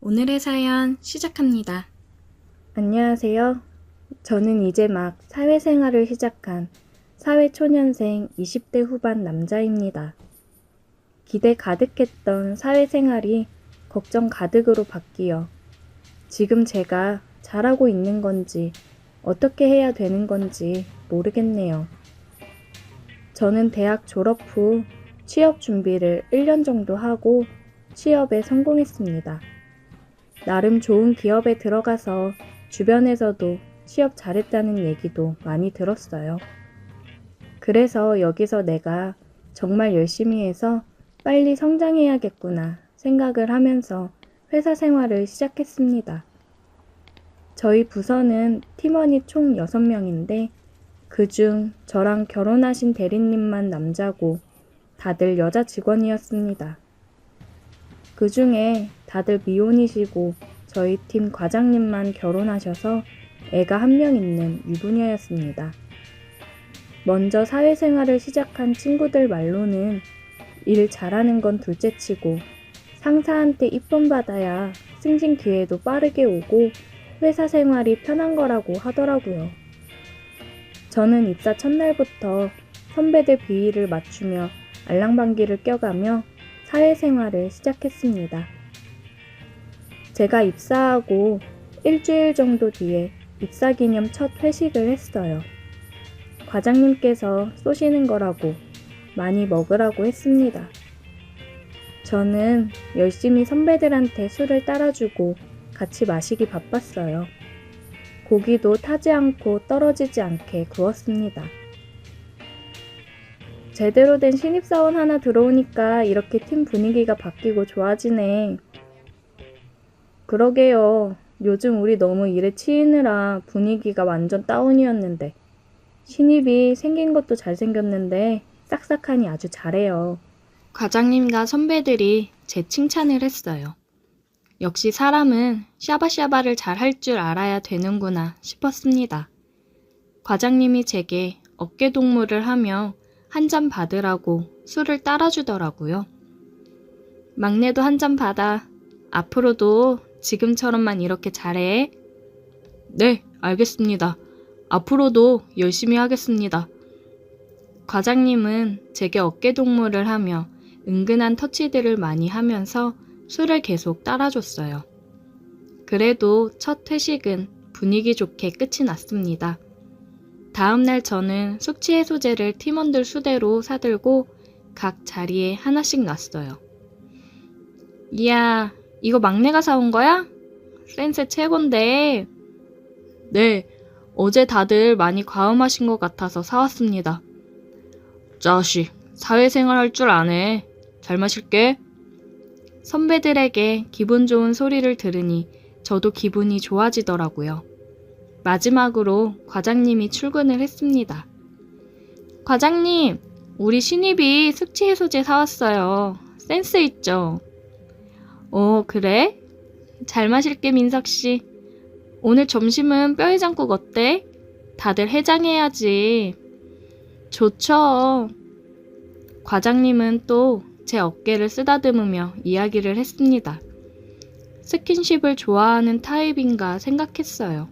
오늘의 사연 시작합니다. 안녕하세요. 저는 이제 막 사회생활을 시작한 사회초년생 20대 후반 남자입니다. 기대 가득했던 사회생활이 걱정 가득으로 바뀌어 지금 제가 잘하고 있는 건지 어떻게 해야 되는 건지 모르겠네요. 저는 대학 졸업 후 취업 준비를 1년 정도 하고 취업에 성공했습니다. 나름 좋은 기업에 들어가서 주변에서도 취업 잘했다는 얘기도 많이 들었어요. 그래서 여기서 내가 정말 열심히 해서 빨리 성장해야겠구나 생각을 하면서 회사 생활을 시작했습니다. 저희 부서는 팀원이 총 6명인데 그중 저랑 결혼하신 대리님만 남자고 다들 여자 직원이었습니다. 그 중에 다들 미혼이시고 저희 팀 과장님만 결혼하셔서 애가 1명 있는 유부녀였습니다. 먼저 사회생활을 시작한 친구들 말로는 일 잘하는 건 둘째치고 상사한테 이쁨 받아야 승진 기회도 빠르게 오고 회사 생활이 편한 거라고 하더라고요. 저는 입사 첫날부터 선배들 비위를 맞추며 알랑방귀를 껴가며 사회생활을 시작했습니다. 제가 입사하고 일주일 정도 뒤에 입사기념 첫 회식을 했어요. 과장님께서 쏘시는 거라고 많이 먹으라고 했습니다. 저는 열심히 선배들한테 술을 따라주고 같이 마시기 바빴어요. 고기도 타지 않고 떨어지지 않게 구웠습니다. 제대로 된 신입사원 하나 들어오니까 이렇게 팀 분위기가 바뀌고 좋아지네. 그러게요. 요즘 우리 너무 일에 치이느라 분위기가 완전 다운이었는데 신입이 생긴 것도 잘생겼는데 싹싹하니 아주 잘해요. 과장님과 선배들이 제 칭찬을 했어요. 역시 사람은 샤바샤바를 잘 할 줄 알아야 되는구나 싶었습니다. 과장님이 제게 어깨동무를 하며 한 잔 받으라고 술을 따라주더라고요. 막내도 한 잔 받아. 앞으로도 지금처럼만 이렇게 잘해. 네, 알겠습니다. 앞으로도 열심히 하겠습니다. 과장님은 제게 어깨동무를 하며 은근한 터치들을 많이 하면서 술을 계속 따라줬어요. 그래도 첫 회식은 분위기 좋게 끝이 났습니다. 다음날 저는 숙취해소제를 팀원들 수대로 사들고 각 자리에 하나씩 놨어요. 이야, 이거 막내가 사온 거야? 센스 최곤데. 네, 어제 다들 많이 과음하신 것 같아서 사왔습니다. 자식, 사회생활 할 줄 아네. 잘 마실게. 선배들에게 기분 좋은 소리를 들으니 저도 기분이 좋아지더라고요. 마지막으로 과장님이 출근을 했습니다. 과장님, 우리 신입이 숙취해소제 사왔어요. 센스 있죠? 그래? 잘 마실게, 민석씨. 오늘 점심은 뼈해장국 어때? 다들 해장해야지. 좋죠. 과장님은 또 제 어깨를 쓰다듬으며 이야기를 했습니다. 스킨십을 좋아하는 타입인가 생각했어요.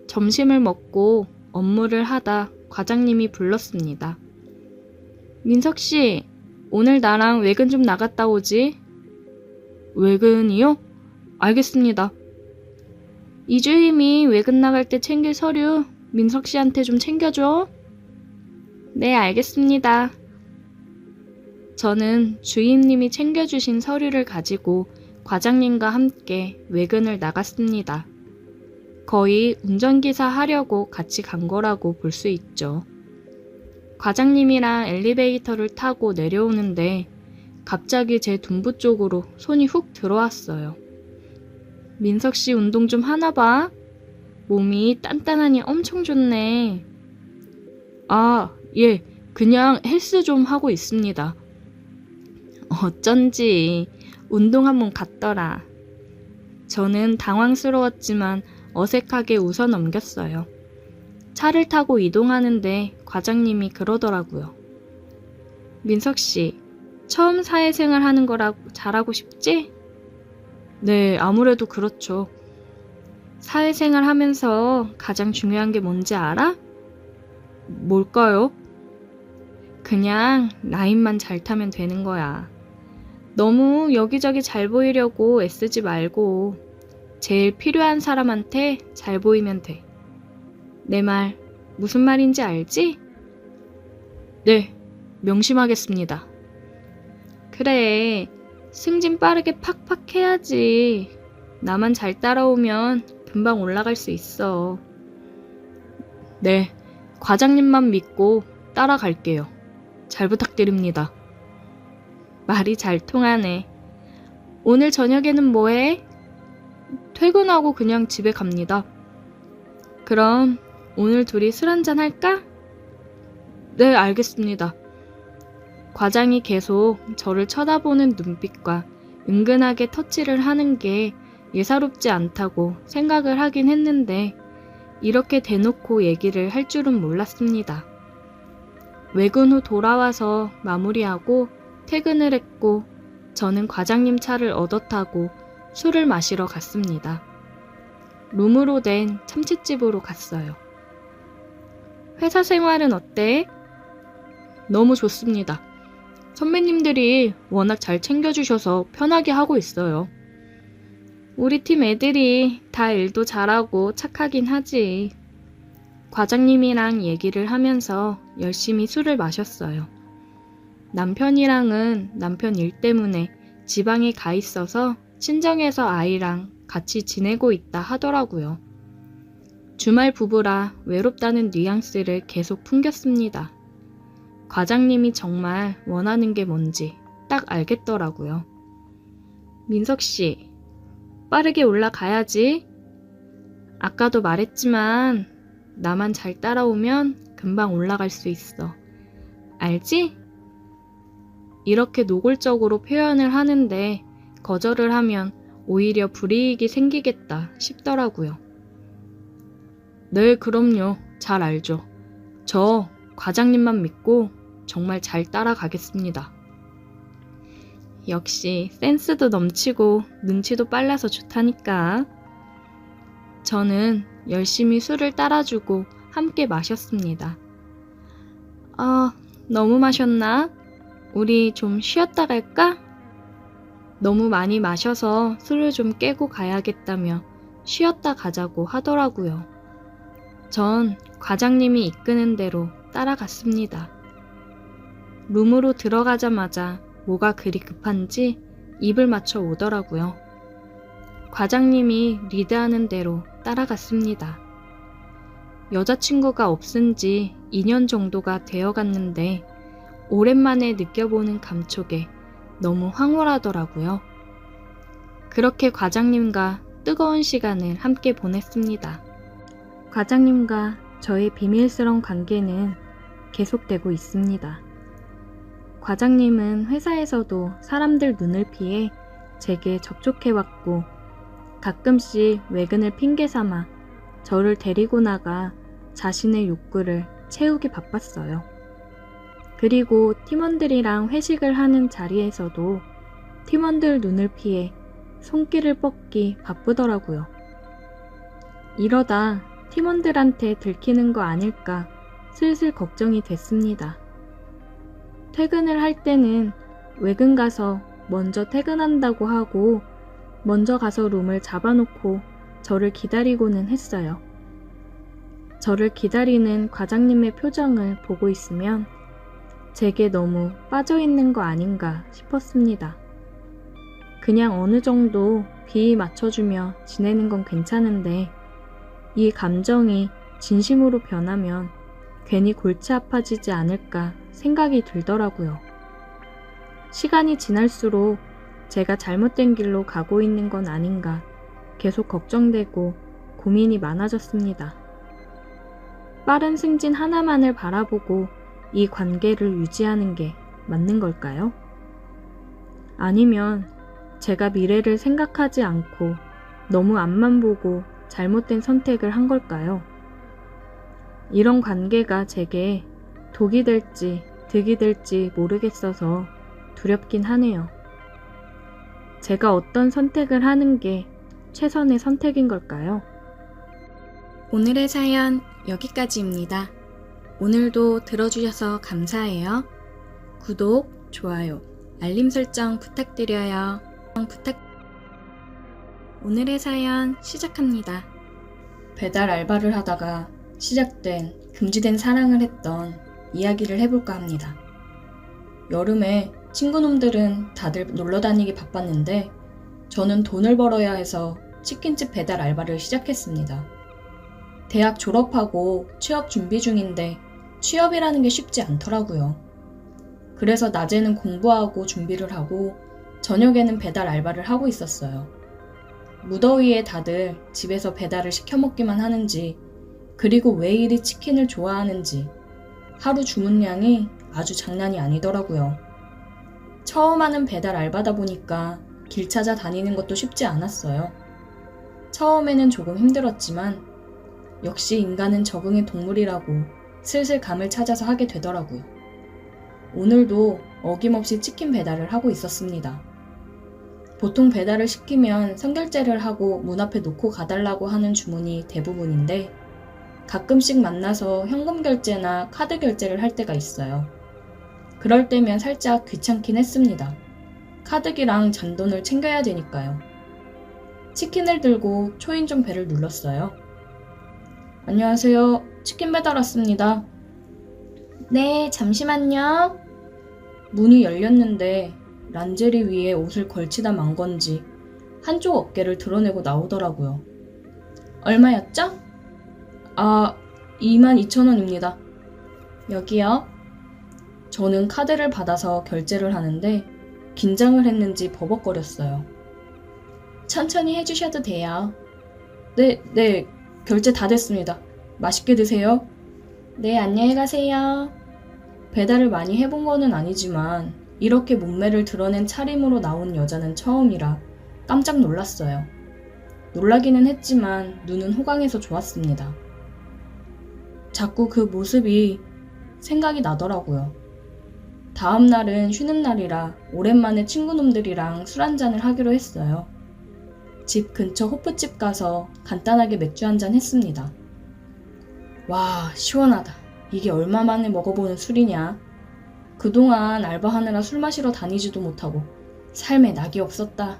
점심을 먹고 업무를 하다 과장님이 불렀습니다. 민석씨, 오늘 나랑 외근 좀 나갔다 오지? 외근이요? 알겠습니다. 이주임이 외근 나갈 때 챙길 서류 민석씨한테 좀 챙겨줘. 네, 알겠습니다. 저는 주임님이 챙겨주신 서류를 가지고 과장님과 함께 외근을 나갔습니다. 거의 운전기사 하려고 같이 간 거라고 볼 수 있죠. 과장님이랑 엘리베이터를 타고 내려오는데 갑자기 제 둔부 쪽으로 손이 훅 들어왔어요. 민석씨 운동 좀 하나 봐. 몸이 단단하니 엄청 좋네. 아, 예, 그냥 헬스 좀 하고 있습니다. 어쩐지 운동 한번 갔더라. 저는 당황스러웠지만 어색하게 웃어 넘겼어요. 차를 타고 이동하는데 과장님이 그러더라고요. 민석씨, 처음 사회생활 하는 거라 잘하고 싶지? 네, 아무래도 그렇죠. 사회생활 하면서 가장 중요한 게 뭔지 알아? 뭘까요? 그냥 라인만 잘 타면 되는 거야. 너무 여기저기 잘 보이려고 애쓰지 말고 제일 필요한 사람한테 잘 보이면 돼. 내 말 무슨 말인지 알지? 네, 명심하겠습니다. 그래, 승진 빠르게 팍팍 해야지. 나만 잘 따라오면 금방 올라갈 수 있어. 네, 과장님만 믿고 따라갈게요. 잘 부탁드립니다. 말이 잘 통하네. 오늘 저녁에는 뭐 해? 퇴근하고 그냥 집에 갑니다. 그럼 오늘 둘이 술 한잔 할까? 네, 알겠습니다. 과장이 계속 저를 쳐다보는 눈빛과 은근하게 터치를 하는 게 예사롭지 않다고 생각을 하긴 했는데 이렇게 대놓고 얘기를 할 줄은 몰랐습니다. 외근 후 돌아와서 마무리하고 퇴근을 했고 저는 과장님 차를 얻어 타고 술을 마시러 갔습니다. 룸으로 된 참치집으로 갔어요. 회사 생활은 어때? 너무 좋습니다. 선배님들이 워낙 잘 챙겨주셔서 편하게 하고 있어요. 우리 팀 애들이 다 일도 잘하고 착하긴 하지. 과장님이랑 얘기를 하면서 열심히 술을 마셨어요. 남편이랑은 남편 일 때문에 지방에 가 있어서 친정에서 아이랑 같이 지내고 있다 하더라고요. 주말 부부라 외롭다는 뉘앙스를 계속 풍겼습니다. 과장님이 정말 원하는 게 뭔지 딱 알겠더라고요. 민석 씨, 빠르게 올라가야지. 아까도 말했지만 나만 잘 따라오면 금방 올라갈 수 있어. 알지? 이렇게 노골적으로 표현을 하는데 거절을 하면 오히려 불이익이 생기겠다 싶더라고요. 네, 그럼요. 잘 알죠. 저 과장님만 믿고 정말 잘 따라가겠습니다. 역시 센스도 넘치고 눈치도 빨라서 좋다니까. 저는 열심히 술을 따라주고 함께 마셨습니다. 아, 너무 마셨나? 우리 좀 쉬었다 갈까? 너무 많이 마셔서 술을 좀 깨고 가야겠다며 쉬었다 가자고 하더라고요. 전 과장님이 이끄는 대로 따라갔습니다. 룸으로 들어가자마자 뭐가 그리 급한지 입을 맞춰 오더라고요. 과장님이 리드하는 대로 따라갔습니다. 여자친구가 없은 지 2년 정도가 되어갔는데 오랜만에 느껴보는 감촉에 너무 황홀하더라고요. 그렇게 과장님과 뜨거운 시간을 함께 보냈습니다. 과장님과 저의 비밀스러운 관계는 계속되고 있습니다. 과장님은 회사에서도 사람들 눈을 피해 제게 접촉해왔고 가끔씩 외근을 핑계 삼아 저를 데리고 나가 자신의 욕구를 채우기 바빴어요. 그리고 팀원들이랑 회식을 하는 자리에서도 팀원들 눈을 피해 손길을 뻗기 바쁘더라고요. 이러다 팀원들한테 들키는 거 아닐까 슬슬 걱정이 됐습니다. 퇴근을 할 때는 외근 가서 먼저 퇴근한다고 하고 먼저 가서 룸을 잡아놓고 저를 기다리고는 했어요. 저를 기다리는 과장님의 표정을 보고 있으면 제게 너무 빠져있는 거 아닌가 싶었습니다. 그냥 어느 정도 비위 맞춰주며 지내는 건 괜찮은데 이 감정이 진심으로 변하면 괜히 골치 아파지지 않을까 생각이 들더라고요. 시간이 지날수록 제가 잘못된 길로 가고 있는 건 아닌가 계속 걱정되고 고민이 많아졌습니다. 빠른 승진 하나만을 바라보고 이 관계를 유지하는 게 맞는 걸까요? 아니면 제가 미래를 생각하지 않고 너무 앞만 보고 잘못된 선택을 한 걸까요? 이런 관계가 제게 독이 될지 득이 될지 모르겠어서 두렵긴 하네요. 제가 어떤 선택을 하는 게 최선의 선택인 걸까요? 오늘의 사연 여기까지입니다. 오늘도 들어주셔서 감사해요. 구독, 좋아요, 알림 설정 부탁드려요. 오늘의 사연 시작합니다. 배달 알바를 하다가 시작된 금지된 사랑을 했던 이야기를 해볼까 합니다. 여름에 친구놈들은 다들 놀러 다니기 바빴는데 저는 돈을 벌어야 해서 치킨집 배달 알바를 시작했습니다. 대학 졸업하고 취업 준비 중인데 취업이라는 게 쉽지 않더라고요. 그래서 낮에는 공부하고 준비를 하고 저녁에는 배달 알바를 하고 있었어요. 무더위에 다들 집에서 배달을 시켜 먹기만 하는지, 그리고 왜 이리 치킨을 좋아하는지 하루 주문량이 아주 장난이 아니더라고요. 처음 하는 배달 알바다 보니까 길 찾아 다니는 것도 쉽지 않았어요. 처음에는 조금 힘들었지만 역시 인간은 적응의 동물이라고 슬슬 감을 찾아서 하게 되더라고요. 오늘도 어김없이 치킨 배달을 하고 있었습니다. 보통 배달을 시키면 선결제를 하고 문 앞에 놓고 가달라고 하는 주문이 대부분인데 가끔씩 만나서 현금 결제나 카드 결제를 할 때가 있어요. 그럴 때면 살짝 귀찮긴 했습니다. 카드기랑 잔돈을 챙겨야 되니까요. 치킨을 들고 초인종 벨을 눌렀어요. 안녕하세요. 치킨 배달 왔습니다. 네, 잠시만요. 문이 열렸는데 란제리 위에 옷을 걸치다 만 건지 한쪽 어깨를 드러내고 나오더라고요. 얼마였죠? 22,000원입니다. 여기요. 저는 카드를 받아서 결제를 하는데 긴장을 했는지 버벅거렸어요. 천천히 해주셔도 돼요. 네, 결제 다 됐습니다. 맛있게 드세요. 네, 안녕히 가세요. 배달을 많이 해본 거는 아니지만 이렇게 몸매를 드러낸 차림으로 나온 여자는 처음이라 깜짝 놀랐어요. 놀라기는 했지만 눈은 호강해서 좋았습니다. 자꾸 그 모습이 생각이 나더라고요. 다음 날은 쉬는 날이라 오랜만에 친구놈들이랑 술 한잔을 하기로 했어요. 집 근처 호프집 가서 간단하게 맥주 한잔 했습니다. 와, 시원하다. 이게 얼마 만에 먹어보는 술이냐. 그동안 알바하느라 술 마시러 다니지도 못하고 삶에 낙이 없었다.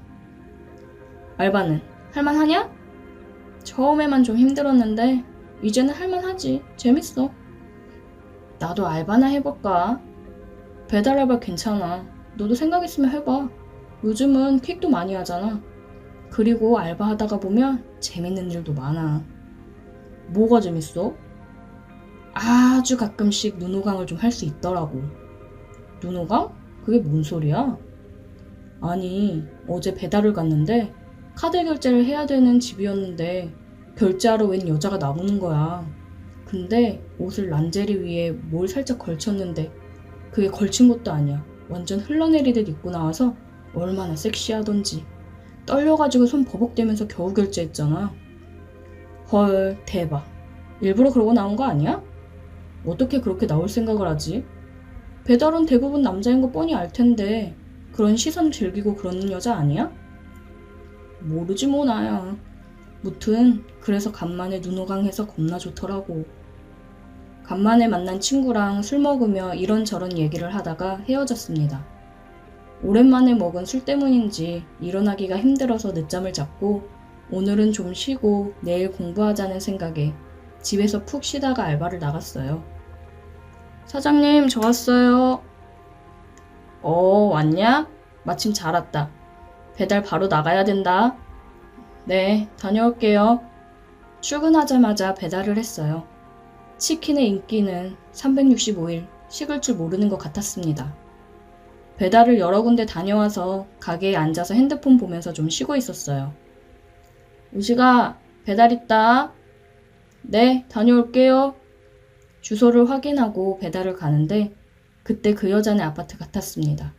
알바는 할만하냐? 처음에만 좀 힘들었는데 이제는 할만하지. 재밌어. 나도 알바나 해볼까? 배달 알바 괜찮아. 너도 생각 있으면 해봐. 요즘은 퀵도 많이 하잖아. 그리고 알바하다가 보면 재밌는 일도 많아. 뭐가 재밌어? 아주 가끔씩 눈호강을 좀 할 수 있더라고. 눈호강? 그게 뭔 소리야? 아니, 어제 배달을 갔는데 카드 결제를 해야 되는 집이었는데 결제하러 웬 여자가 나오는 거야. 근데 옷을 란제리 위에 뭘 살짝 걸쳤는데 그게 걸친 것도 아니야. 완전 흘러내리듯 입고 나와서 얼마나 섹시하던지. 떨려가지고 손 버벅대면서 겨우 결제했잖아. 헐, 대박. 일부러 그러고 나온 거 아니야? 어떻게 그렇게 나올 생각을 하지? 배달은 대부분 남자인 거 뻔히 알 텐데 그런 시선 즐기고 그러는 여자 아니야? 모르지 뭐 나야. 무튼 그래서 간만에 눈호강해서 겁나 좋더라고. 간만에 만난 친구랑 술 먹으며 이런저런 얘기를 하다가 헤어졌습니다. 오랜만에 먹은 술 때문인지 일어나기가 힘들어서 늦잠을 잤고 오늘은 좀 쉬고 내일 공부하자는 생각에 집에서 푹 쉬다가 알바를 나갔어요. 사장님, 저 왔어요. 왔냐? 마침 잘 왔다. 배달 바로 나가야 된다. 네, 다녀올게요. 출근하자마자 배달을 했어요. 치킨의 인기는 365일 식을 줄 모르는 것 같았습니다. 배달을 여러 군데 다녀와서 가게에 앉아서 핸드폰 보면서 좀 쉬고 있었어요. 우식아, 배달 있다. 네, 다녀올게요. 주소를 확인하고 배달을 가는데 그때 그 여자네 아파트 같았습니다.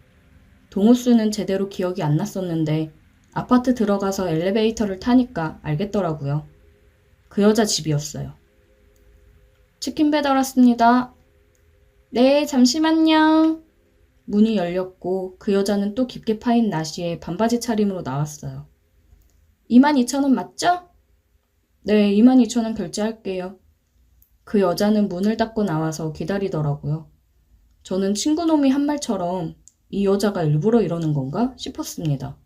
동호수는 제대로 기억이 안 났었는데 아파트 들어가서 엘리베이터를 타니까 알겠더라고요. 그 여자 집이었어요. 치킨 배달 왔습니다. 네, 잠시만요. 문이 열렸고 그 여자는 또 깊게 파인 나시에 반바지 차림으로 나왔어요. 22,000원 맞죠? 네, 22,000원 결제할게요. 그 여자는 문을 닫고 나와서 기다리더라고요. 저는 친구놈이 한 말처럼 이 여자가 일부러 이러는 건가 싶었습니다.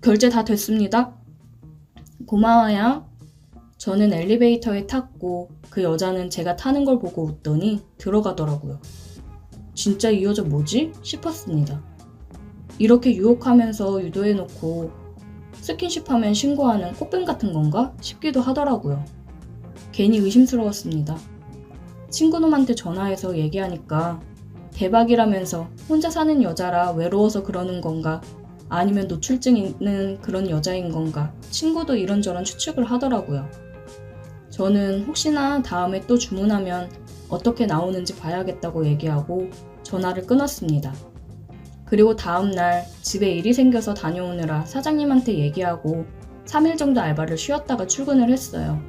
결제 다 됐습니다. 고마워요. 저는 엘리베이터에 탔고 그 여자는 제가 타는 걸 보고 웃더니 들어가더라고요. 진짜 이 여자 뭐지? 싶었습니다. 이렇게 유혹하면서 유도해놓고 스킨십하면 신고하는 꽃뱀 같은 건가? 싶기도 하더라고요. 괜히 의심스러웠습니다. 친구놈한테 전화해서 얘기하니까 대박이라면서 혼자 사는 여자라 외로워서 그러는 건가? 아니면 노출증 있는 그런 여자인 건가? 친구도 이런저런 추측을 하더라고요. 저는 혹시나 다음에 또 주문하면 어떻게 나오는지 봐야겠다고 얘기하고 전화를 끊었습니다. 그리고 다음날 집에 일이 생겨서 다녀오느라 사장님한테 얘기하고 3일 정도 알바를 쉬었다가 출근을 했어요.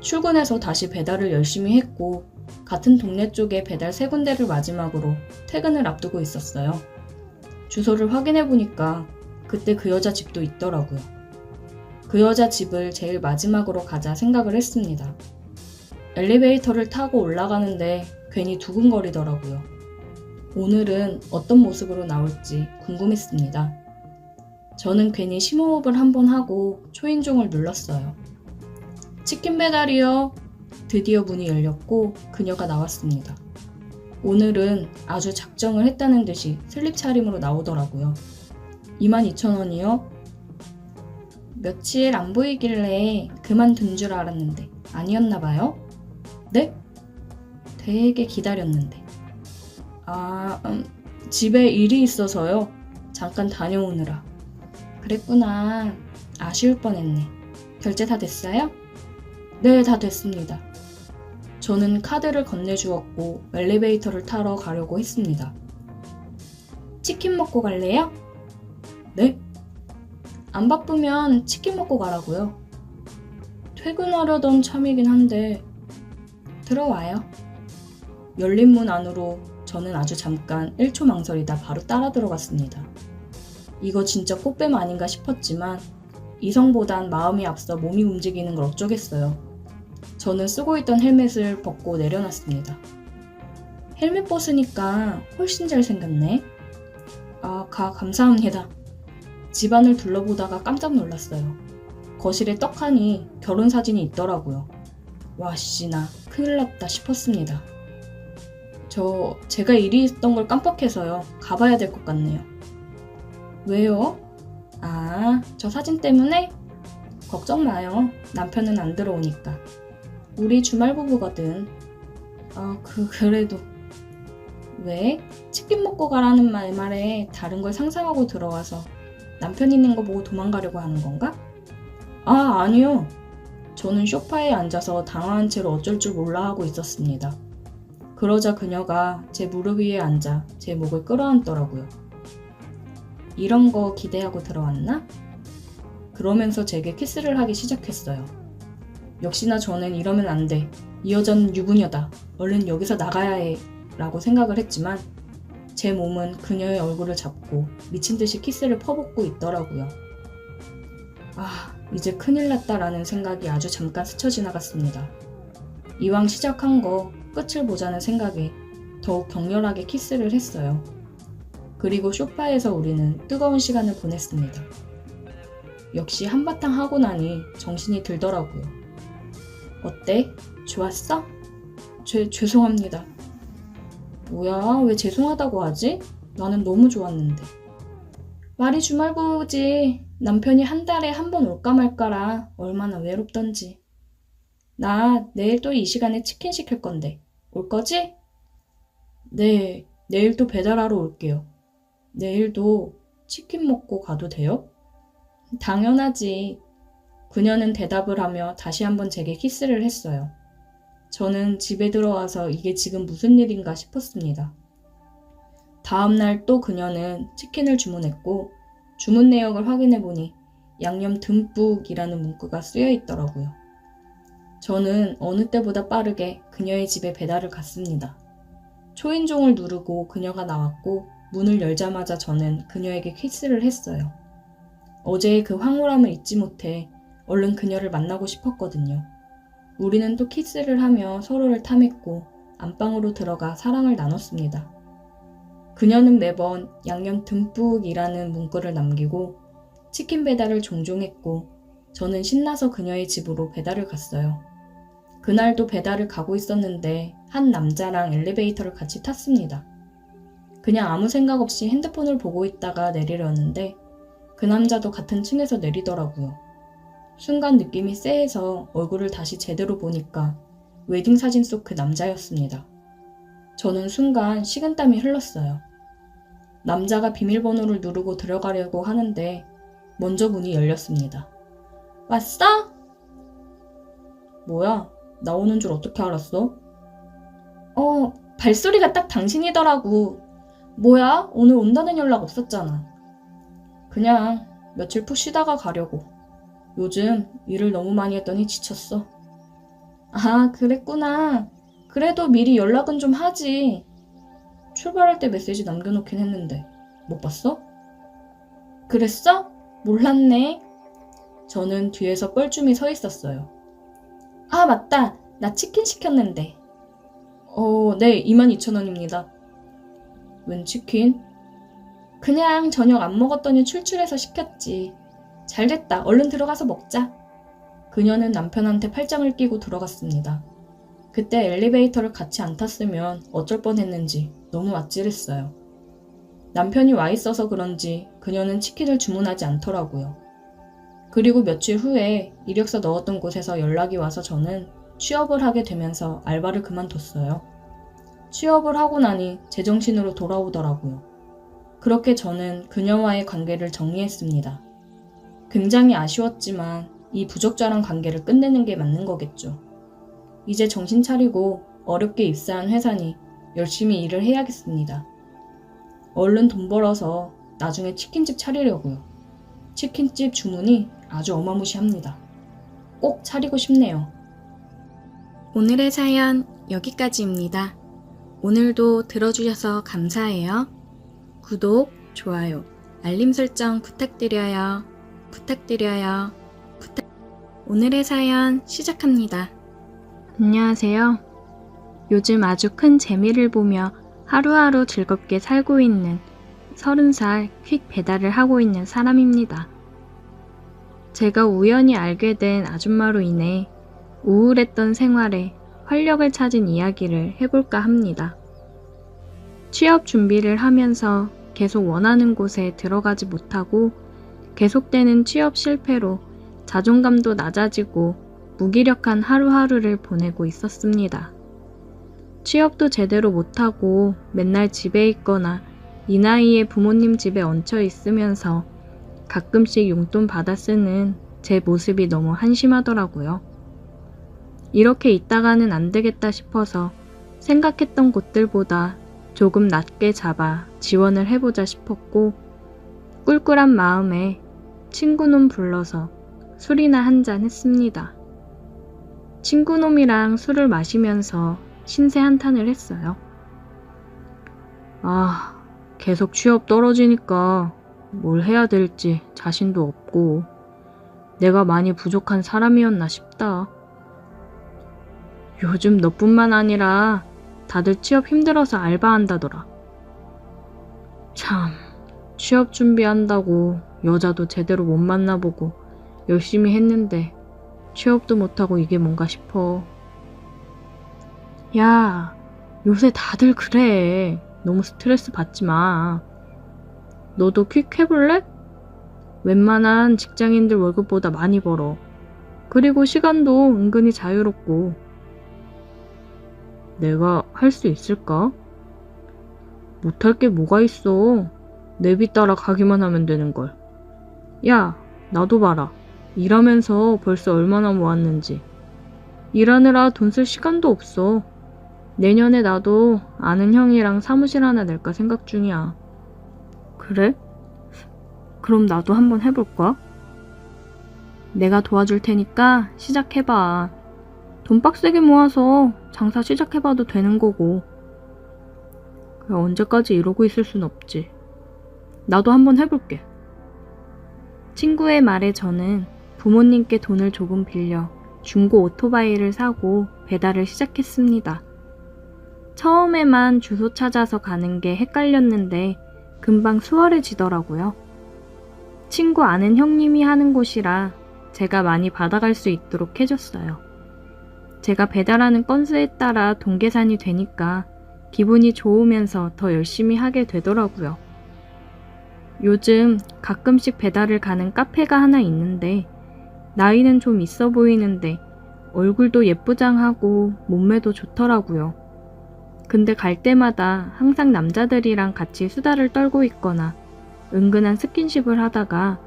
출근해서 다시 배달을 열심히 했고 같은 동네 쪽에 배달 3군데를 마지막으로 퇴근을 앞두고 있었어요. 주소를 확인해보니까 그때 그 여자 집도 있더라고요. 그 여자 집을 제일 마지막으로 가자 생각을 했습니다. 엘리베이터를 타고 올라가는데 괜히 두근거리더라고요. 오늘은 어떤 모습으로 나올지 궁금했습니다. 저는 괜히 심호흡을 한번 하고 초인종을 눌렀어요. 치킨 배달이요. 드디어 문이 열렸고 그녀가 나왔습니다. 오늘은 아주 작정을 했다는 듯이 슬립 차림으로 나오더라고요. 22,000원이요? 며칠 안 보이길래 그만둔 줄 알았는데 아니었나봐요? 네? 되게 기다렸는데. 집에 일이 있어서요. 잠깐 다녀오느라. 그랬구나. 아쉬울 뻔했네. 결제 다 됐어요? 네, 다 됐습니다. 저는 카드를 건네주었고 엘리베이터를 타러 가려고 했습니다. 치킨 먹고 갈래요? 네? 안 바쁘면 치킨 먹고 가라고요. 퇴근하려던 참이긴 한데 들어와요. 열린 문 안으로 저는 아주 잠깐 1초 망설이다 바로 따라 들어갔습니다. 이거 진짜 꽃뱀 아닌가 싶었지만 이성보단 마음이 앞서 몸이 움직이는 걸 어쩌겠어요. 저는 쓰고 있던 헬멧을 벗고 내려놨습니다. 헬멧 벗으니까 훨씬 잘생겼네. 감사합니다. 집안을 둘러보다가 깜짝 놀랐어요. 거실에 떡하니 결혼사진이 있더라고요. 와 씨, 나 큰일 났다 싶었습니다. 제가 일이 있던 걸 깜빡해서요. 가봐야 될 것 같네요. 왜요? 저 사진 때문에? 걱정 마요. 남편은 안 들어오니까. 우리 주말 부부거든. 그래도. 왜? 치킨 먹고 가라는 말에 다른 걸 상상하고 들어와서 남편 있는 거 보고 도망가려고 하는 건가? 아니요. 저는 소파에 앉아서 당황한 채로 어쩔 줄 몰라 하고 있었습니다. 그러자 그녀가 제 무릎 위에 앉아 제 목을 끌어안더라고요. 이런 거 기대하고 들어왔나? 그러면서 제게 키스를 하기 시작했어요. 역시나 저는 이러면 안 돼. 이 여자는 유부녀다. 얼른 여기서 나가야 해. 라고 생각을 했지만 제 몸은 그녀의 얼굴을 잡고 미친 듯이 키스를 퍼붓고 있더라고요. 이제 큰일 났다라는 생각이 아주 잠깐 스쳐 지나갔습니다. 이왕 시작한 거 끝을 보자는 생각에 더욱 격렬하게 키스를 했어요. 그리고 소파에서 우리는 뜨거운 시간을 보냈습니다. 역시 한바탕 하고 나니 정신이 들더라고요. 어때? 좋았어? 죄송합니다. 뭐야, 왜 죄송하다고 하지? 나는 너무 좋았는데. 말이 주말부부지. 남편이 한 달에 한 번 올까 말까라 얼마나 외롭던지. 나 내일 또 이 시간에 치킨 시킬 건데 올 거지? 네, 내일 또 배달하러 올게요. 내일도 치킨 먹고 가도 돼요? 당연하지. 그녀는 대답을 하며 다시 한번 제게 키스를 했어요. 저는 집에 들어와서 이게 지금 무슨 일인가 싶었습니다. 다음날 또 그녀는 치킨을 주문했고 주문 내역을 확인해보니 양념 듬뿍이라는 문구가 쓰여 있더라고요. 저는 어느 때보다 빠르게 그녀의 집에 배달을 갔습니다. 초인종을 누르고 그녀가 나왔고 문을 열자마자 저는 그녀에게 키스를 했어요. 어제의 그 황홀함을 잊지 못해 얼른 그녀를 만나고 싶었거든요. 우리는 또 키스를 하며 서로를 탐했고 안방으로 들어가 사랑을 나눴습니다. 그녀는 매번 양념 듬뿍이라는 문구를 남기고 치킨 배달을 종종 했고 저는 신나서 그녀의 집으로 배달을 갔어요. 그날도 배달을 가고 있었는데 한 남자랑 엘리베이터를 같이 탔습니다. 그냥 아무 생각 없이 핸드폰을 보고 있다가 내리려는데 그 남자도 같은 층에서 내리더라고요. 순간 느낌이 쎄해서 얼굴을 다시 제대로 보니까 웨딩 사진 속 그 남자였습니다. 저는 순간 식은땀이 흘렀어요. 남자가 비밀번호를 누르고 들어가려고 하는데 먼저 문이 열렸습니다. 왔어? 뭐야? 나오는 줄 어떻게 알았어? 발소리가 딱 당신이더라고. 뭐야? 오늘 온다는 연락 없었잖아. 그냥 며칠 푹 쉬다가 가려고. 요즘 일을 너무 많이 했더니 지쳤어. 아, 그랬구나. 그래도 미리 연락은 좀 하지. 출발할 때 메시지 남겨놓긴 했는데 못 봤어? 그랬어? 몰랐네. 저는 뒤에서 뻘쭘히 서 있었어요. 아, 맞다. 나 치킨 시켰는데. 네, 22,000원입니다. 웬 치킨? 그냥 저녁 안 먹었더니 출출해서 시켰지. 잘됐다. 얼른 들어가서 먹자. 그녀는 남편한테 팔짱을 끼고 들어갔습니다. 그때 엘리베이터를 같이 안 탔으면 어쩔 뻔했는지 너무 아찔했어요. 남편이 와 있어서 그런지 그녀는 치킨을 주문하지 않더라고요. 그리고 며칠 후에 이력서 넣었던 곳에서 연락이 와서 저는 취업을 하게 되면서 알바를 그만뒀어요. 취업을 하고 나니 제정신으로 돌아오더라고요. 그렇게 저는 그녀와의 관계를 정리했습니다. 굉장히 아쉬웠지만 이 부적절한 관계를 끝내는 게 맞는 거겠죠. 이제 정신 차리고 어렵게 입사한 회사니 열심히 일을 해야겠습니다. 얼른 돈 벌어서 나중에 치킨집 차리려고요. 치킨집 주문이 아주 어마무시합니다. 꼭 차리고 싶네요. 오늘의 사연 여기까지입니다. 오늘도 들어주셔서 감사해요. 구독, 좋아요, 알림 설정 부탁드려요. 오늘의 사연 시작합니다. 안녕하세요. 요즘 아주 큰 재미를 보며 하루하루 즐겁게 살고 있는 30살 퀵 배달을 하고 있는 사람입니다. 제가 우연히 알게 된 아줌마로 인해 우울했던 생활에 활력을 찾은 이야기를 해볼까 합니다. 취업 준비를 하면서 계속 원하는 곳에 들어가지 못하고 계속되는 취업 실패로 자존감도 낮아지고 무기력한 하루하루를 보내고 있었습니다. 취업도 제대로 못하고 맨날 집에 있거나 이 나이에 부모님 집에 얹혀 있으면서 가끔씩 용돈 받아 쓰는 제 모습이 너무 한심하더라고요. 이렇게 있다가는 안 되겠다 싶어서 생각했던 곳들보다 조금 낮게 잡아 지원을 해보자 싶었고 꿀꿀한 마음에 친구놈 불러서 술이나 한잔 했습니다. 친구놈이랑 술을 마시면서 신세 한탄을 했어요. 계속 취업 떨어지니까 뭘 해야 될지 자신도 없고 내가 많이 부족한 사람이었나 싶다. 요즘 너뿐만 아니라 다들 취업 힘들어서 알바한다더라. 참, 취업 준비한다고 여자도 제대로 못 만나보고 열심히 했는데 취업도 못하고 이게 뭔가 싶어. 야, 요새 다들 그래. 너무 스트레스 받지 마. 너도 퀵 해볼래? 웬만한 직장인들 월급보다 많이 벌어. 그리고 시간도 은근히 자유롭고. 내가 할 수 있을까? 못할 게 뭐가 있어. 내비 따라 가기만 하면 되는걸. 야, 나도 봐라. 일하면서 벌써 얼마나 모았는지. 일하느라 돈 쓸 시간도 없어. 내년에 나도 아는 형이랑 사무실 하나 낼까 생각 중이야. 그래? 그럼 나도 한번 해볼까? 내가 도와줄 테니까 시작해봐. 돈 빡세게 모아서 장사 시작해봐도 되는 거고. 언제까지 이러고 있을 순 없지. 나도 한번 해볼게. 친구의 말에 저는 부모님께 돈을 조금 빌려 중고 오토바이를 사고 배달을 시작했습니다. 처음에만 주소 찾아서 가는 게 헷갈렸는데 금방 수월해지더라고요. 친구 아는 형님이 하는 곳이라 제가 많이 받아갈 수 있도록 해줬어요. 제가 배달하는 건수에 따라 돈 계산이 되니까 기분이 좋으면서 더 열심히 하게 되더라고요. 요즘 가끔씩 배달을 가는 카페가 하나 있는데 나이는 좀 있어 보이는데 얼굴도 예쁘장하고 몸매도 좋더라고요. 근데 갈 때마다 항상 남자들이랑 같이 수다를 떨고 있거나 은근한 스킨십을 하다가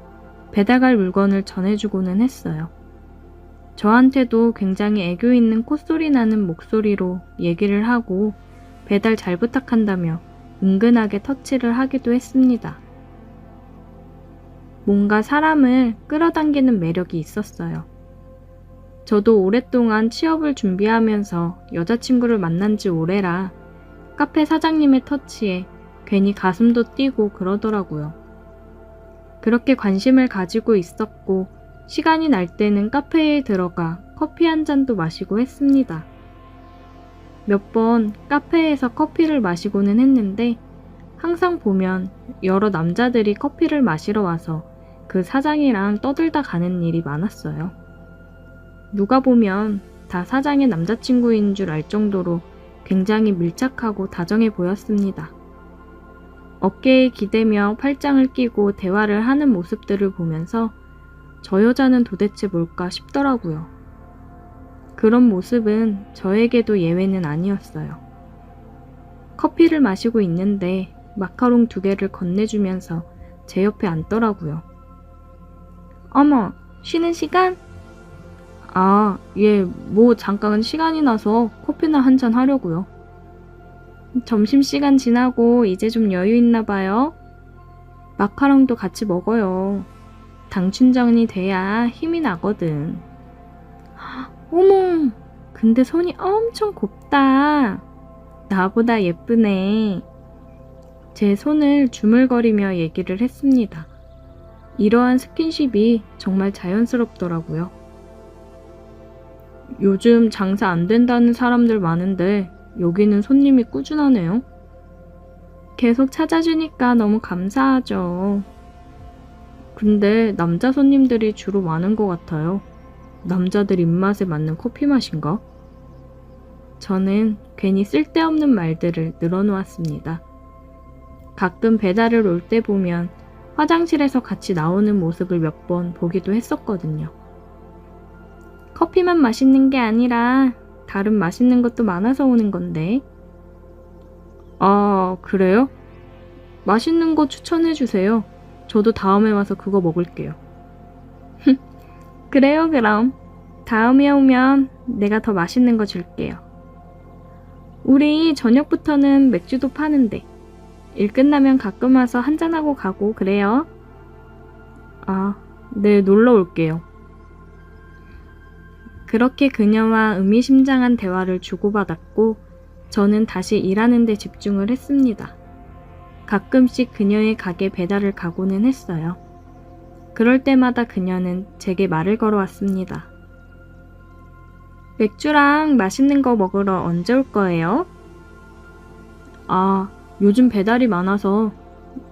배달 갈 물건을 전해주고는 했어요. 저한테도 굉장히 애교 있는 콧소리 나는 목소리로 얘기를 하고 배달 잘 부탁한다며 은근하게 터치를 하기도 했습니다. 뭔가 사람을 끌어당기는 매력이 있었어요. 저도 오랫동안 취업을 준비하면서 여자친구를 만난 지 오래라 카페 사장님의 터치에 괜히 가슴도 뛰고 그러더라고요. 그렇게 관심을 가지고 있었고 시간이 날 때는 카페에 들어가 커피 한 잔도 마시고 했습니다. 몇 번 카페에서 커피를 마시고는 했는데 항상 보면 여러 남자들이 커피를 마시러 와서 그 사장이랑 떠들다 가는 일이 많았어요. 누가 보면 다 사장의 남자친구인 줄 알 정도로 굉장히 밀착하고 다정해 보였습니다. 어깨에 기대며 팔짱을 끼고 대화를 하는 모습들을 보면서 저 여자는 도대체 뭘까 싶더라고요. 그런 모습은 저에게도 예외는 아니었어요. 커피를 마시고 있는데 마카롱 2개를 건네주면서 제 옆에 앉더라고요. 어머, 쉬는 시간? 아, 예, 잠깐 시간이 나서 커피나 한잔 하려고요. 점심시간 지나고 이제 좀 여유 있나 봐요. 마카롱도 같이 먹어요. 당 충전이 돼야 힘이 나거든. 어머, 근데 손이 엄청 곱다. 나보다 예쁘네. 제 손을 주물거리며 얘기를 했습니다. 이러한 스킨십이 정말 자연스럽더라고요. 요즘 장사 안 된다는 사람들 많은데 여기는 손님이 꾸준하네요. 계속 찾아주니까 너무 감사하죠. 근데 남자 손님들이 주로 많은 것 같아요. 남자들 입맛에 맞는 커피 맛인가? 저는 괜히 쓸데없는 말들을 늘어놓았습니다. 가끔 배달을 올 때 보면 화장실에서 같이 나오는 모습을 몇 번 보기도 했었거든요. 커피만 맛있는 게 아니라 다른 맛있는 것도 많아서 오는 건데. 아, 그래요? 맛있는 거 추천해주세요. 저도 다음에 와서 그거 먹을게요. 그래요, 그럼. 다음에 오면 내가 더 맛있는 거 줄게요. 우리 저녁부터는 맥주도 파는데 일 끝나면 가끔 와서 한잔하고 가고 그래요. 아, 네, 놀러 올게요. 그렇게 그녀와 의미심장한 대화를 주고받았고 저는 다시 일하는 데 집중을 했습니다. 가끔씩 그녀의 가게 배달을 가고는 했어요. 그럴 때마다 그녀는 제게 말을 걸어왔습니다. 맥주랑 맛있는 거 먹으러 언제 올 거예요? 아, 요즘 배달이 많아서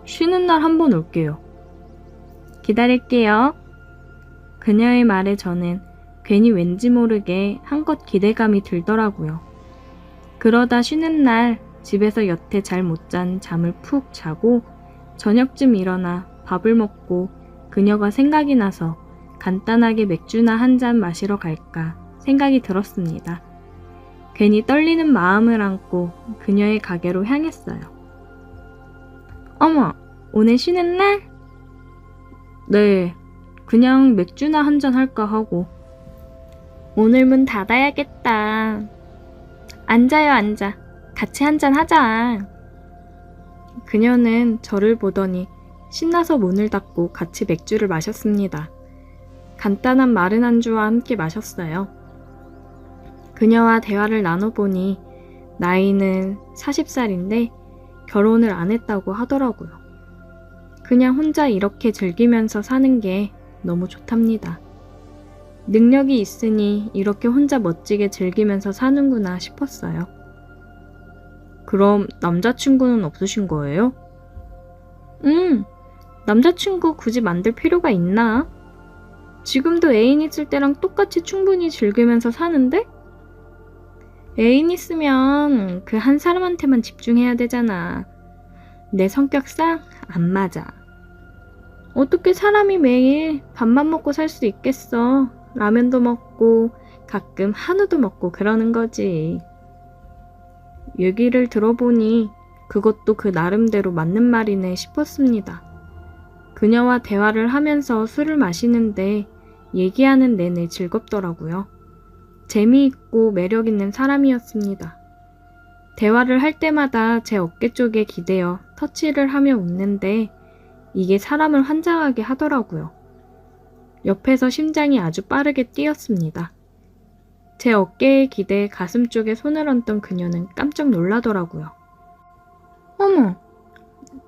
쉬는 날 한번 올게요. 기다릴게요. 그녀의 말에 저는 괜히 왠지 모르게 한껏 기대감이 들더라고요. 그러다 쉬는 날 집에서 여태 잘 못 잔 잠을 푹 자고 저녁쯤 일어나 밥을 먹고 그녀가 생각이 나서 간단하게 맥주나 한 잔 마시러 갈까 생각이 들었습니다. 괜히 떨리는 마음을 안고 그녀의 가게로 향했어요. 어머, 오늘 쉬는 날? 네, 그냥 맥주나 한 잔 할까 하고. 오늘 문 닫아야겠다. 앉아요, 앉아. 같이 한 잔 하자. 그녀는 저를 보더니 신나서 문을 닫고 같이 맥주를 마셨습니다. 간단한 마른 안주와 함께 마셨어요. 그녀와 대화를 나눠보니 나이는 40살인데 결혼을 안 했다고 하더라고요. 그냥 혼자 이렇게 즐기면서 사는 게 너무 좋답니다. 능력이 있으니 이렇게 혼자 멋지게 즐기면서 사는구나 싶었어요. 그럼 남자친구는 없으신 거예요? 남자친구 굳이 만들 필요가 있나? 지금도 애인 있을 때랑 똑같이 충분히 즐기면서 사는데? 애인 있으면 그 한 사람한테만 집중해야 되잖아. 내 성격상 안 맞아. 어떻게 사람이 매일 밥만 먹고 살 수 있겠어? 라면도 먹고 가끔 한우도 먹고 그러는 거지. 얘기를 들어보니 그것도 그 나름대로 맞는 말이네 싶었습니다. 그녀와 대화를 하면서 술을 마시는데 얘기하는 내내 즐겁더라고요. 재미있고 매력있는 사람이었습니다. 대화를 할 때마다 제 어깨 쪽에 기대어 터치를 하며 웃는데 이게 사람을 환장하게 하더라고요. 옆에서 심장이 아주 빠르게 뛰었습니다. 제 어깨에 기대 가슴 쪽에 손을 얹던 그녀는 깜짝 놀라더라고요. 어머,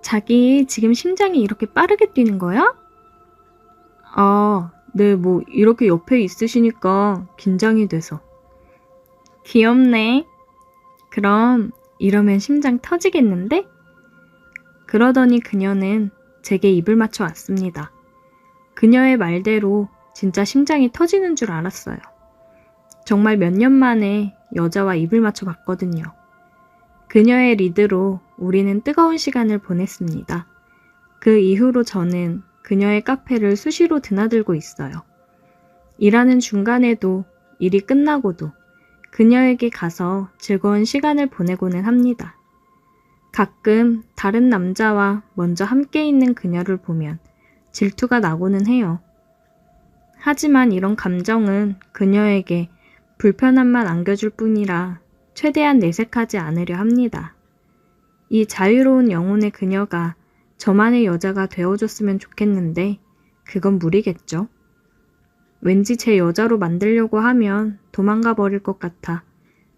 자기 지금 심장이 이렇게 빠르게 뛰는 거야? 아, 네, 뭐 이렇게 옆에 있으시니까 긴장이 돼서. 귀엽네. 그럼 이러면 심장 터지겠는데? 그러더니 그녀는 제게 입을 맞춰 왔습니다. 그녀의 말대로 진짜 심장이 터지는 줄 알았어요. 정말 몇 년 만에 여자와 입을 맞춰 봤거든요. 그녀의 리드로 우리는 뜨거운 시간을 보냈습니다. 그 이후로 저는 그녀의 카페를 수시로 드나들고 있어요. 일하는 중간에도 일이 끝나고도 그녀에게 가서 즐거운 시간을 보내고는 합니다. 가끔 다른 남자와 먼저 함께 있는 그녀를 보면 질투가 나고는 해요. 하지만 이런 감정은 그녀에게 불편함만 안겨줄 뿐이라 최대한 내색하지 않으려 합니다. 이 자유로운 영혼의 그녀가 저만의 여자가 되어줬으면 좋겠는데 그건 무리겠죠. 왠지 제 여자로 만들려고 하면 도망가 버릴 것 같아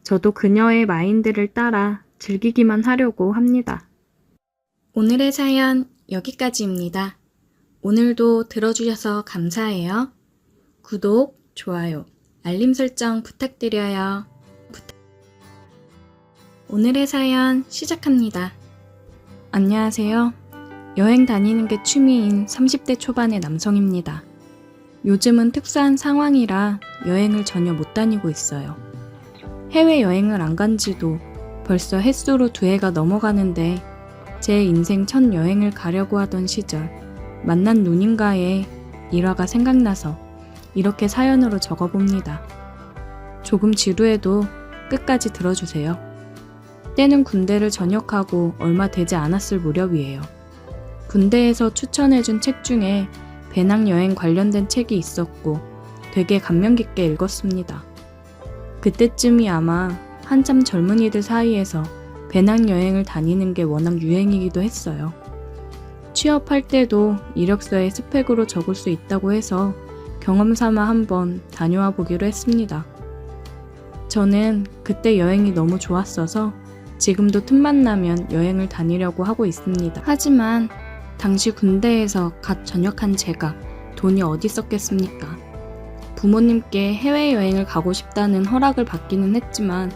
저도 그녀의 마인드를 따라 즐기기만 하려고 합니다. 오늘의 사연 여기까지입니다. 오늘도 들어주셔서 감사해요. 구독, 좋아요, 알림 설정 부탁드려요. 오늘의 사연 시작합니다. 안녕하세요. 여행 다니는 게 취미인 30대 초반의 남성입니다. 요즘은 특수한 상황이라 여행을 전혀 못 다니고 있어요. 해외여행을 안 간 지도 벌써 햇수로 2해가 넘어가는데 제 인생 첫 여행을 가려고 하던 시절 만난 누님과의 일화가 생각나서 이렇게 사연으로 적어봅니다. 조금 지루해도 끝까지 들어주세요. 때는 군대를 전역하고 얼마 되지 않았을 무렵이에요. 군대에서 추천해준 책 중에 배낭여행 관련된 책이 있었고 되게 감명 깊게 읽었습니다. 그때쯤이 아마 한참 젊은이들 사이에서 배낭여행을 다니는 게 워낙 유행이기도 했어요. 취업할 때도 이력서에 스펙으로 적을 수 있다고 해서 경험 삼아 한번 다녀와 보기로 했습니다. 저는 그때 여행이 너무 좋았어서 지금도 틈만 나면 여행을 다니려고 하고 있습니다. 하지만 당시 군대에서 갓 전역한 제가 돈이 어디 있었겠습니까? 부모님께 해외여행을 가고 싶다는 허락을 받기는 했지만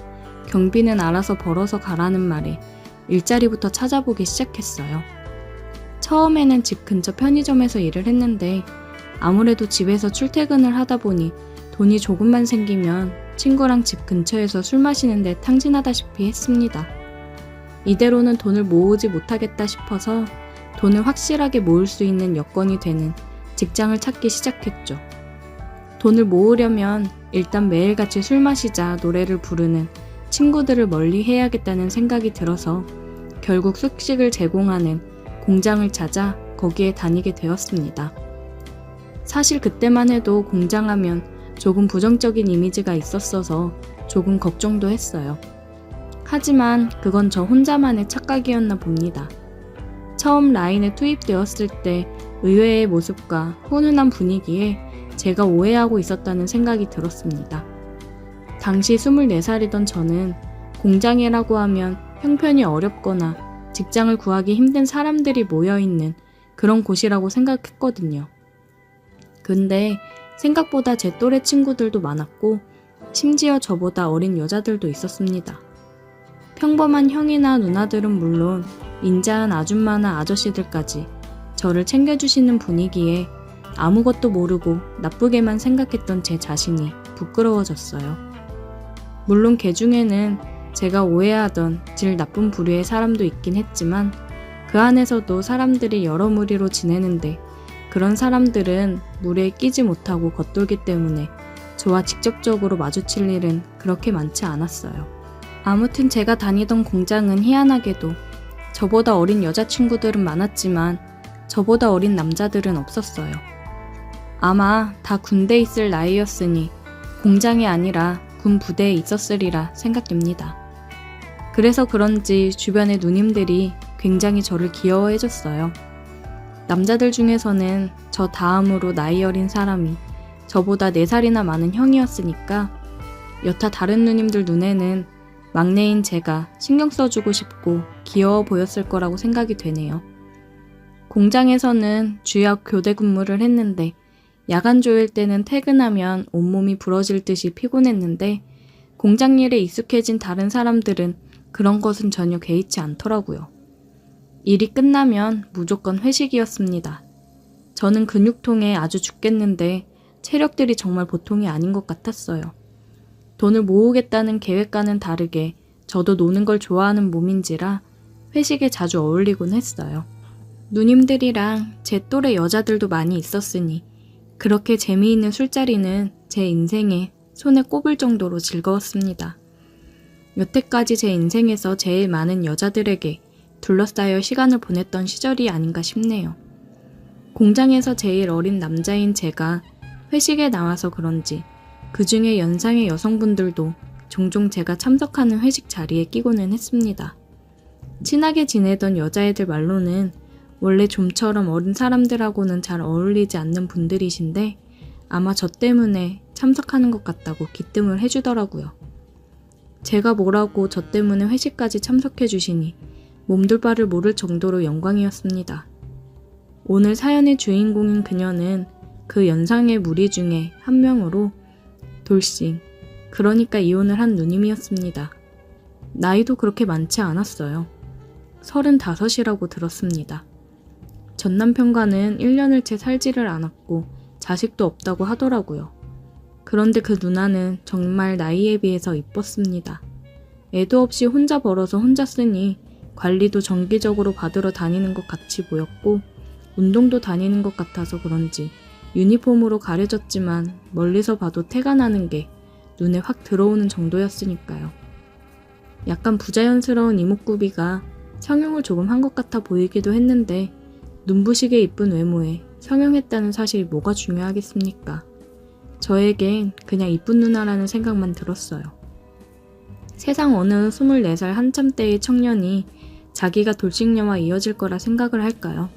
경비는 알아서 벌어서 가라는 말에 일자리부터 찾아보기 시작했어요. 처음에는 집 근처 편의점에서 일을 했는데 아무래도 집에서 출퇴근을 하다 보니 돈이 조금만 생기면 친구랑 집 근처에서 술 마시는데 탕진하다시피 했습니다. 이대로는 돈을 모으지 못하겠다 싶어서 돈을 확실하게 모을 수 있는 여건이 되는 직장을 찾기 시작했죠. 돈을 모으려면 일단 매일같이 술 마시자 노래를 부르는 친구들을 멀리 해야겠다는 생각이 들어서 결국 숙식을 제공하는 공장을 찾아 거기에 다니게 되었습니다. 사실 그때만 해도 공장하면 조금 부정적인 이미지가 있었어서 조금 걱정도 했어요. 하지만 그건 저 혼자만의 착각이었나 봅니다. 처음 라인에 투입되었을 때 의외의 모습과 훈훈한 분위기에 제가 오해하고 있었다는 생각이 들었습니다. 당시 24살이던 저는 공장이라고 하면 형편이 어렵거나 직장을 구하기 힘든 사람들이 모여있는 그런 곳이라고 생각했거든요. 근데 생각보다 제 또래 친구들도 많았고 심지어 저보다 어린 여자들도 있었습니다. 평범한 형이나 누나들은 물론 인자한 아줌마나 아저씨들까지 저를 챙겨주시는 분위기에 아무것도 모르고 나쁘게만 생각했던 제 자신이 부끄러워졌어요. 물론 개 중에는 제가 오해하던 질 나쁜 부류의 사람도 있긴 했지만 그 안에서도 사람들이 여러 무리로 지내는데 그런 사람들은 무리에 끼지 못하고 겉돌기 때문에 저와 직접적으로 마주칠 일은 그렇게 많지 않았어요. 아무튼 제가 다니던 공장은 희한하게도 저보다 어린 여자친구들은 많았지만 저보다 어린 남자들은 없었어요. 아마 다 군대에 있을 나이였으니 공장이 아니라 군 부대에 있었으리라 생각됩니다. 그래서 그런지 주변의 누님들이 굉장히 저를 귀여워해줬어요. 남자들 중에서는 저 다음으로 나이 어린 사람이 저보다 4살이나 많은 형이었으니까 여타 다른 누님들 눈에는 막내인 제가 신경 써주고 싶고 귀여워 보였을 거라고 생각이 되네요. 공장에서는 주역 교대 근무를 했는데 야간 조일 때는 퇴근하면 온몸이 부러질 듯이 피곤했는데 공장 일에 익숙해진 다른 사람들은 그런 것은 전혀 개의치 않더라고요. 일이 끝나면 무조건 회식이었습니다. 저는 근육통에 아주 죽겠는데 체력들이 정말 보통이 아닌 것 같았어요. 돈을 모으겠다는 계획과는 다르게 저도 노는 걸 좋아하는 몸인지라 회식에 자주 어울리곤 했어요. 누님들이랑 제 또래 여자들도 많이 있었으니 그렇게 재미있는 술자리는 제 인생에 손에 꼽을 정도로 즐거웠습니다. 여태까지 제 인생에서 제일 많은 여자들에게 둘러싸여 시간을 보냈던 시절이 아닌가 싶네요. 공장에서 제일 어린 남자인 제가 회식에 나와서 그런지 그 중에 연상의 여성분들도 종종 제가 참석하는 회식 자리에 끼고는 했습니다. 친하게 지내던 여자애들 말로는 원래 좀처럼 어린 사람들하고는 잘 어울리지 않는 분들이신데 아마 저 때문에 참석하는 것 같다고 기뜸을 해주더라고요. 제가 뭐라고 저 때문에 회식까지 참석해 주시니 몸둘 바를 모를 정도로 영광이었습니다. 오늘 사연의 주인공인 그녀는 그 연상의 무리 중에 한 명으로 돌싱, 그러니까 이혼을 한 누님이었습니다. 나이도 그렇게 많지 않았어요. 35이라고 들었습니다. 전 남편과는 1년을 채 살지를 않았고 자식도 없다고 하더라고요. 그런데 그 누나는 정말 나이에 비해서 이뻤습니다. 애도 없이 혼자 벌어서 혼자 쓰니 관리도 정기적으로 받으러 다니는 것 같이 보였고 운동도 다니는 것 같아서 그런지 유니폼으로 가려졌지만 멀리서 봐도 태가 나는 게 눈에 확 들어오는 정도였으니까요. 약간 부자연스러운 이목구비가 성형을 조금 한 것 같아 보이기도 했는데 눈부시게 이쁜 외모에 성형했다는 사실이 뭐가 중요하겠습니까? 저에겐 그냥 이쁜 누나라는 생각만 들었어요. 세상 어느 24살 한참 때의 청년이 자기가 돌싱녀와 이어질 거라 생각을 할까요?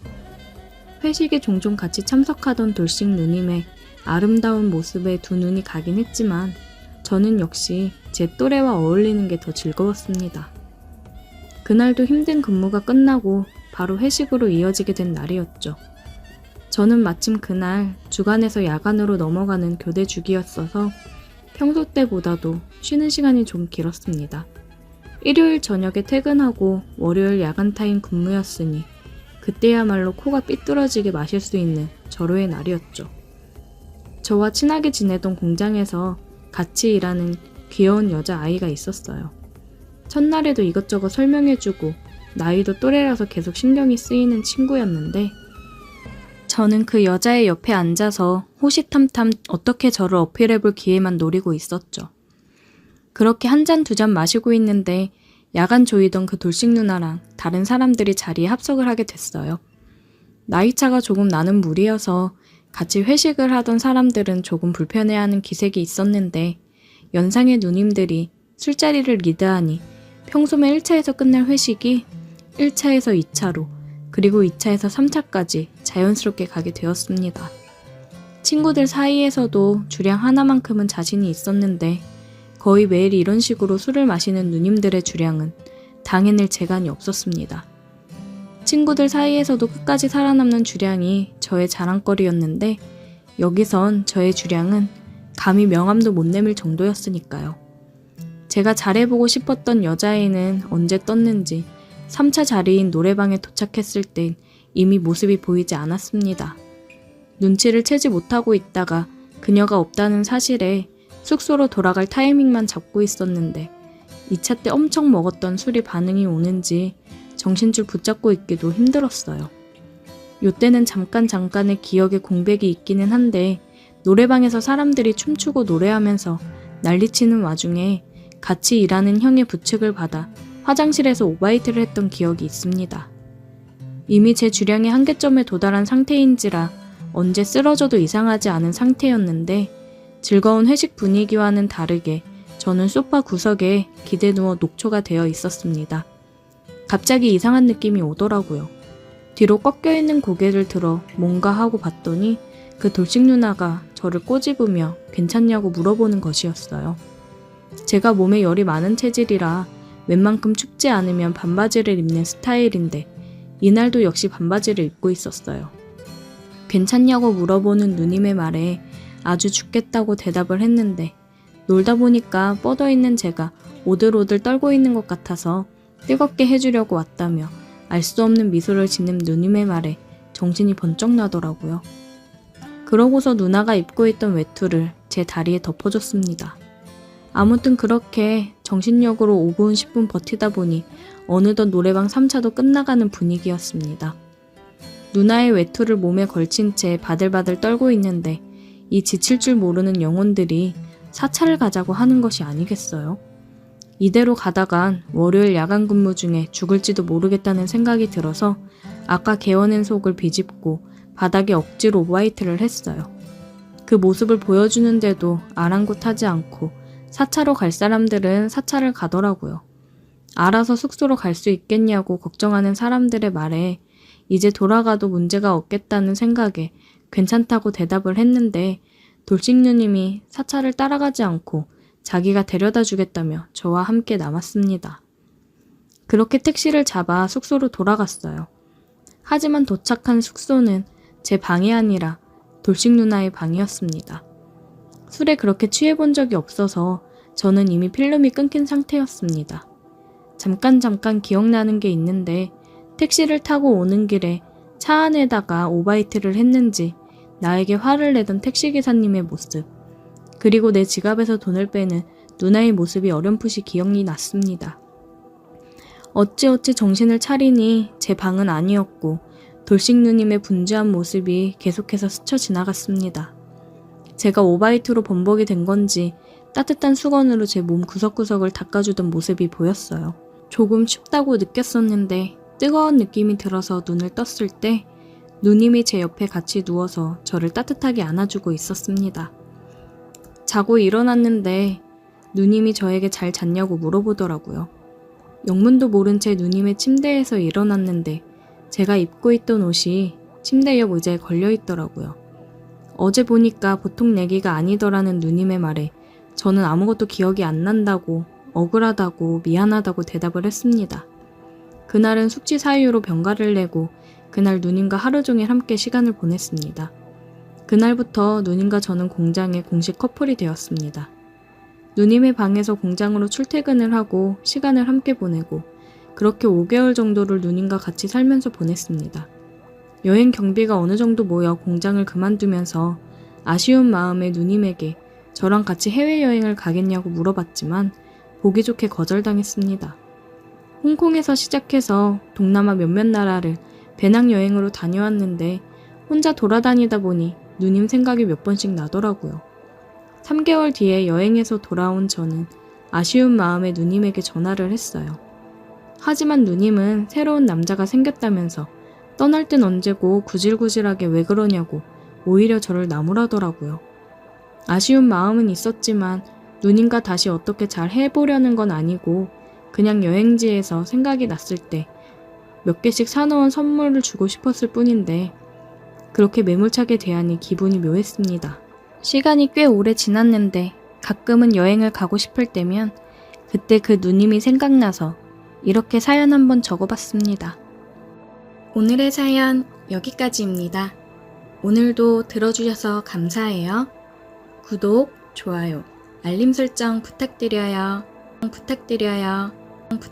회식에 종종 같이 참석하던 돌싱 누님의 아름다운 모습에 두 눈이 가긴 했지만 저는 역시 제 또래와 어울리는 게 더 즐거웠습니다. 그날도 힘든 근무가 끝나고 바로 회식으로 이어지게 된 날이었죠. 저는 마침 그날 주간에서 야간으로 넘어가는 교대 주기였어서 평소 때보다도 쉬는 시간이 좀 길었습니다. 일요일 저녁에 퇴근하고 월요일 야간 타임 근무였으니 그때야말로 코가 삐뚤어지게 마실 수 있는 절호의 날이었죠. 저와 친하게 지내던 공장에서 같이 일하는 귀여운 여자아이가 있었어요. 첫날에도 이것저것 설명해주고 나이도 또래라서 계속 신경이 쓰이는 친구였는데 저는 그 여자의 옆에 앉아서 호시탐탐 어떻게 저를 어필해볼 기회만 노리고 있었죠. 그렇게 한 잔 두 잔 마시고 있는데 야간 조이던 그 돌싱 누나랑 다른 사람들이 자리에 합석을 하게 됐어요. 나이차가 조금 나는 무리여서 같이 회식을 하던 사람들은 조금 불편해하는 기색이 있었는데 연상의 누님들이 술자리를 리드하니 평소면 1차에서 끝날 회식이 1차에서 2차로 그리고 2차에서 3차까지 자연스럽게 가게 되었습니다. 친구들 사이에서도 주량 하나만큼은 자신이 있었는데 거의 매일 이런 식으로 술을 마시는 누님들의 주량은 당해낼 재간이 없었습니다. 친구들 사이에서도 끝까지 살아남는 주량이 저의 자랑거리였는데 여기선 저의 주량은 감히 명함도 못 내밀 정도였으니까요. 제가 잘해보고 싶었던 여자애는 언제 떴는지 3차 자리인 노래방에 도착했을 땐 이미 모습이 보이지 않았습니다. 눈치를 채지 못하고 있다가 그녀가 없다는 사실에 숙소로 돌아갈 타이밍만 잡고 있었는데 2차 때 엄청 먹었던 술이 반응이 오는지 정신줄 붙잡고 있기도 힘들었어요. 요때는 잠깐의 기억에 공백이 있기는 한데 노래방에서 사람들이 춤추고 노래하면서 난리치는 와중에 같이 일하는 형의 부축을 받아 화장실에서 오바이트를 했던 기억이 있습니다. 이미 제 주량의 한계점에 도달한 상태인지라 언제 쓰러져도 이상하지 않은 상태였는데 즐거운 회식 분위기와는 다르게 저는 소파 구석에 기대 누워 녹초가 되어 있었습니다. 갑자기 이상한 느낌이 오더라고요. 뒤로 꺾여있는 고개를 들어 뭔가 하고 봤더니 그 돌싱 누나가 저를 꼬집으며 괜찮냐고 물어보는 것이었어요. 제가 몸에 열이 많은 체질이라 웬만큼 춥지 않으면 반바지를 입는 스타일인데 이날도 역시 반바지를 입고 있었어요. 괜찮냐고 물어보는 누님의 말에 아주 죽겠다고 대답을 했는데 놀다 보니까 뻗어있는 제가 오들오들 떨고 있는 것 같아서 뜨겁게 해주려고 왔다며 알 수 없는 미소를 짓는 누님의 말에 정신이 번쩍 나더라고요. 그러고서 누나가 입고 있던 외투를 제 다리에 덮어줬습니다. 아무튼 그렇게 정신력으로 5분 10분 버티다 보니 어느덧 노래방 3차도 끝나가는 분위기였습니다. 누나의 외투를 몸에 걸친 채 바들바들 떨고 있는데 이 지칠 줄 모르는 영혼들이 4차를 가자고 하는 것이 아니겠어요? 이대로 가다간 월요일 야간 근무 중에 죽을지도 모르겠다는 생각이 들어서 아까 개어낸 속을 비집고 바닥에 억지로 오바이트를 했어요. 그 모습을 보여주는데도 아랑곳하지 않고 4차로 갈 사람들은 4차를 가더라고요. 알아서 숙소로 갈 수 있겠냐고 걱정하는 사람들의 말에 이제 돌아가도 문제가 없겠다는 생각에 괜찮다고 대답을 했는데 돌싱 누님이 4차를 따라가지 않고 자기가 데려다 주겠다며 저와 함께 남았습니다. 그렇게 택시를 잡아 숙소로 돌아갔어요. 하지만 도착한 숙소는 제 방이 아니라 돌싱 누나의 방이었습니다. 술에 그렇게 취해본 적이 없어서 저는 이미 필름이 끊긴 상태였습니다. 잠깐 기억나는 게 있는데 택시를 타고 오는 길에 차 안에다가 오바이트를 했는지 나에게 화를 내던 택시기사님의 모습, 그리고 내 지갑에서 돈을 빼는 누나의 모습이 어렴풋이 기억이 났습니다. 어찌어찌 정신을 차리니 제 방은 아니었고 돌싱 누님의 분주한 모습이 계속해서 스쳐 지나갔습니다. 제가 오바이트로 범벅이 된 건지 따뜻한 수건으로 제 몸 구석구석을 닦아주던 모습이 보였어요. 조금 춥다고 느꼈었는데 뜨거운 느낌이 들어서 눈을 떴을 때 누님이 제 옆에 같이 누워서 저를 따뜻하게 안아주고 있었습니다. 자고 일어났는데 누님이 저에게 잘 잤냐고 물어보더라고요. 영문도 모른 채 누님의 침대에서 일어났는데 제가 입고 있던 옷이 침대 옆 의자에 걸려 있더라고요. 어제 보니까 보통 내기가 아니더라는 누님의 말에 저는 아무것도 기억이 안 난다고 억울하다고 미안하다고 대답을 했습니다. 그날은 숙취 사유로 병가를 내고 그날 누님과 하루 종일 함께 시간을 보냈습니다. 그날부터 누님과 저는 공장에 공식 커플이 되었습니다. 누님의 방에서 공장으로 출퇴근을 하고 시간을 함께 보내고 그렇게 5개월 정도를 누님과 같이 살면서 보냈습니다. 여행 경비가 어느 정도 모여 공장을 그만두면서 아쉬운 마음에 누님에게 저랑 같이 해외여행을 가겠냐고 물어봤지만 보기 좋게 거절당했습니다. 홍콩에서 시작해서 동남아 몇몇 나라를 배낭여행으로 다녀왔는데 혼자 돌아다니다 보니 누님 생각이 몇 번씩 나더라고요. 3개월 뒤에 여행에서 돌아온 저는 아쉬운 마음에 누님에게 전화를 했어요. 하지만 누님은 새로운 남자가 생겼다면서 떠날 땐 언제고 구질구질하게 왜 그러냐고 오히려 저를 나무라더라고요. 아쉬운 마음은 있었지만 누님과 다시 어떻게 잘 해보려는 건 아니고 그냥 여행지에서 생각이 났을 때 몇 개씩 사놓은 선물을 주고 싶었을 뿐인데 그렇게 매몰차게 대하니 기분이 묘했습니다. 시간이 꽤 오래 지났는데 가끔은 여행을 가고 싶을 때면 그때 그 누님이 생각나서 이렇게 사연 한번 적어봤습니다. 오늘의 사연 여기까지입니다. 오늘도 들어주셔서 감사해요. 구독, 좋아요, 알림 설정 부탁드려요.